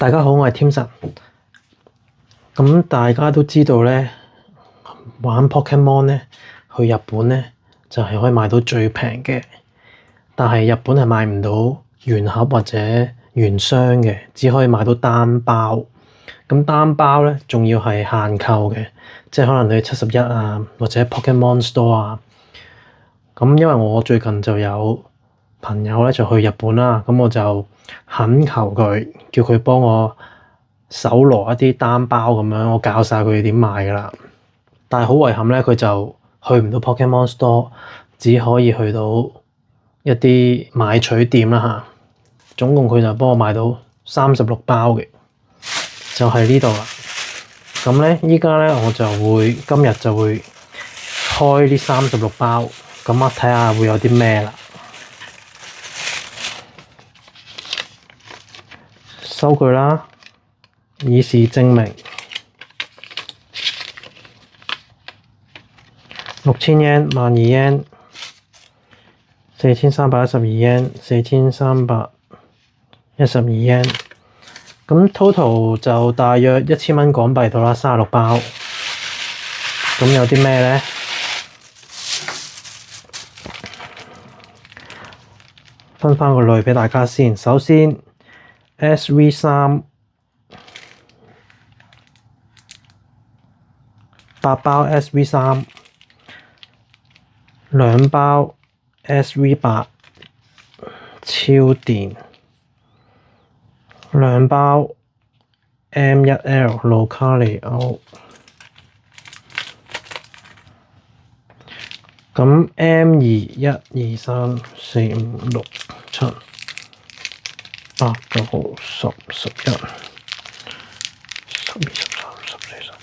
大家好，我係添神。咁大家都知道咧，玩 Pokemon 咧，去日本咧就係可以買到最平嘅。但係日本係買唔到原盒或者原箱嘅，只可以買到單包。咁單包咧仲要係限購嘅，即係可能你去71啊或者 Pokemon Store 啊。咁因為我最近就有朋友咧就去日本啦，咁我就懇求佢，叫佢幫我搜羅一啲單包咁樣，我教晒佢點買噶啦。但係好遺憾咧，佢就去唔到 Pokemon Store，只可以去到一啲買取店啦嚇。總共佢就幫我買到36包嘅，就係呢度啦。咁咧，依家咧我就會今日就會開呢36包，咁我睇下會有啲咩啦。收據啦，以示證明6000 yen、12000 yen、4312 yen、4312 yen， 咁 total 就大約1000蚊港幣到啦，36包。咁有啲咩咧？分翻個類俾大家先。首先 SV3 8包 SV3， 2包 SV8 超電， 2包 M1L Lucario， 咁 M2 1、2、3、4、5、6、7、8、9、10、11、12、13、14、15、16、17、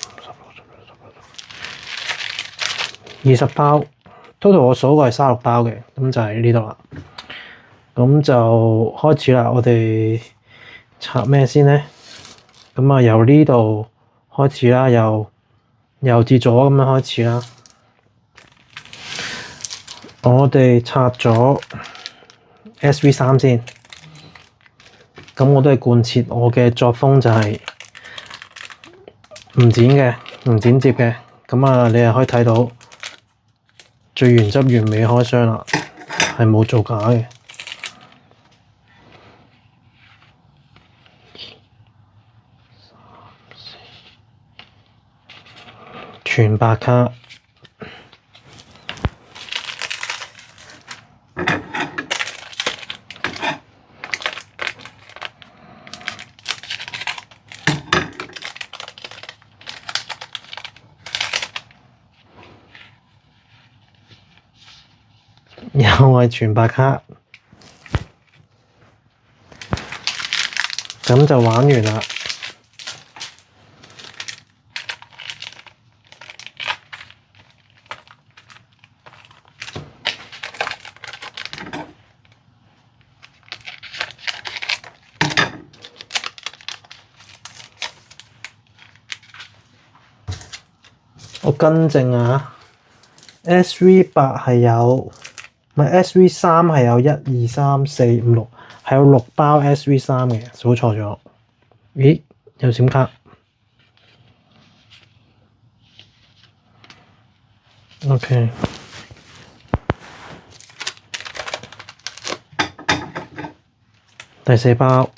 18、19、20包。total 我數過係36包嘅，咁就係呢度啦。咁就開始啦，我哋拆咩先咧？咁啊，由呢度開始啦，由右至左咁樣開始啦。我哋拆咗 SV3 先。咁我都係貫徹我嘅作風，就係唔剪嘅，唔剪接嘅。咁啊，你係可以睇到最原汁原味開箱啦，係冇造假嘅。全白卡。又係全白卡，咁就玩完啦。我更正啊 ，SV8 係有。唔係 SV3 係有1、2、3、4、5、6，係有6包 SV3 嘅，數錯咗。咦？有閃卡。OK。第4包。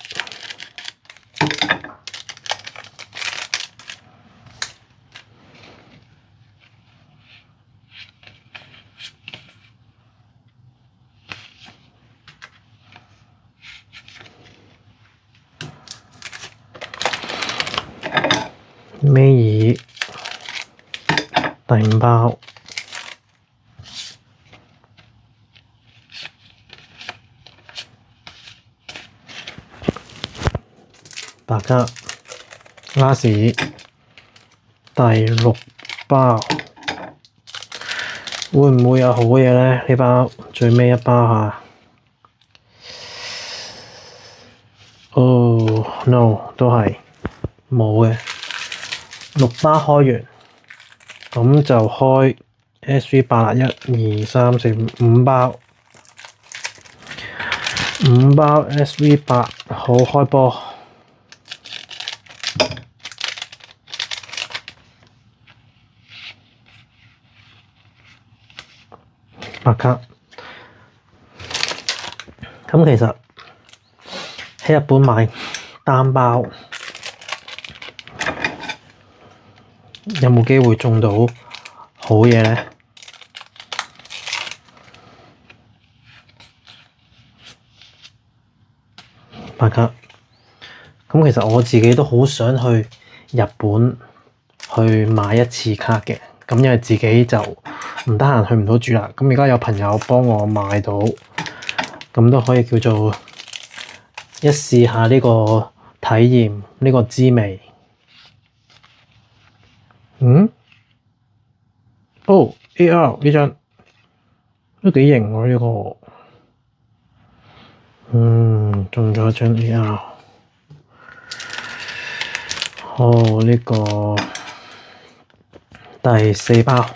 尾二第5包，白卡拉士第6包，會唔會有好嘢咧？呢包最尾一包嚇。Oh no， 都係冇嘅。6包開完，咁就開 SV8啦，1、2、3、4、5包，5包 SV8，好開波。白卡。咁其實喺日本買單包有冇機會中到好嘢呢？白卡。咁其實我自己都好想去日本去買一次卡嘅，咁因為自己就唔得閒去唔到住啦。咁而家有朋友幫我買到，咁都可以叫做一試下呢個體驗，呢個滋味。哦 AR 呢張都幾型喎呢個。中咗一張 AR。好，呢個第4包。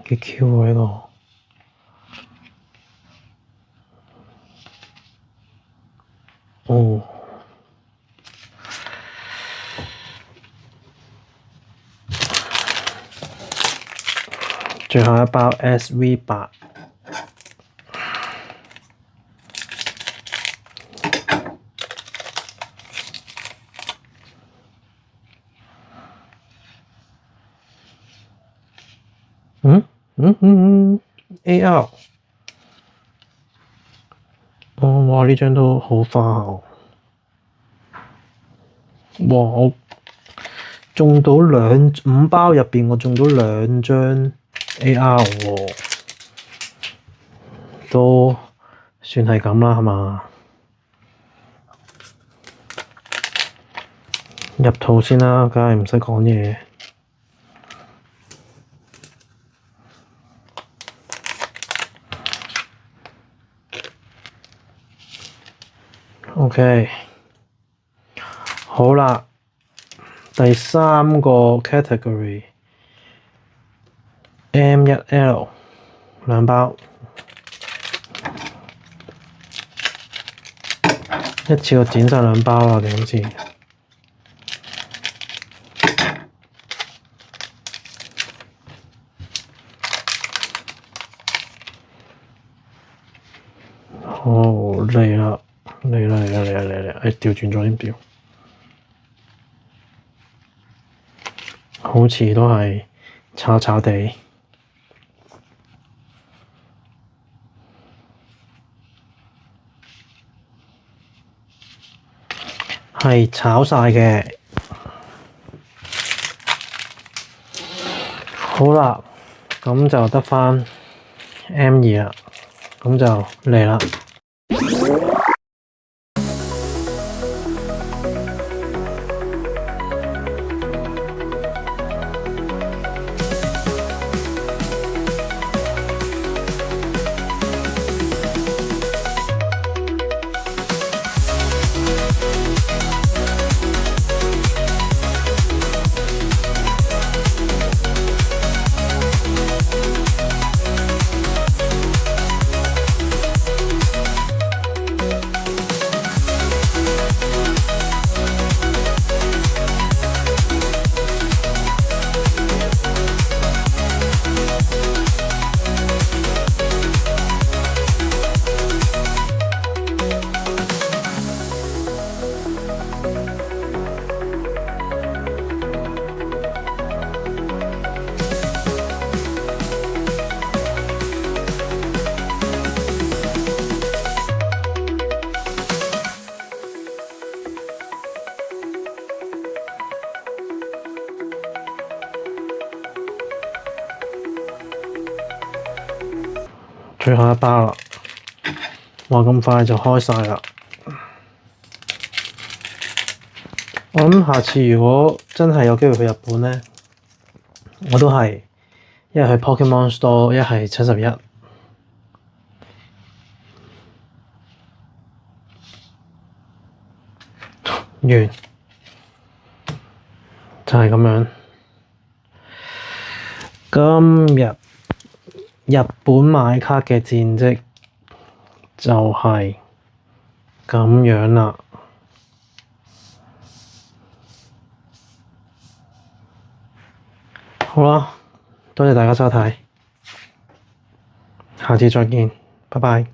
幾 Q 喎呢個。最後一包 SV8。AR。哇！呢張都好花巧。哇！我中到5包入邊，我中到2張 AR 喎，都算係咁啦，係嘛？入肚先啦，梗係唔使講嘢。OK， 好啦，第3個 category M1L 2包，一次過剪晒2包啦，我哋今次。好，嚟啦！調轉咗啲表，好似都係炒炒地，係炒晒嘅。好啦，咁就得返 M2啦，咁就嚟啦。最後一包啦！哇，咁快就開晒啦！我諗下次如果真係有機會去日本呢，我都係一係去 Pokemon Store， 一係71。完，就係咁樣。今日日本買卡嘅戰績就係咁樣啦。好啦，多謝大家收睇，下次再見，拜拜。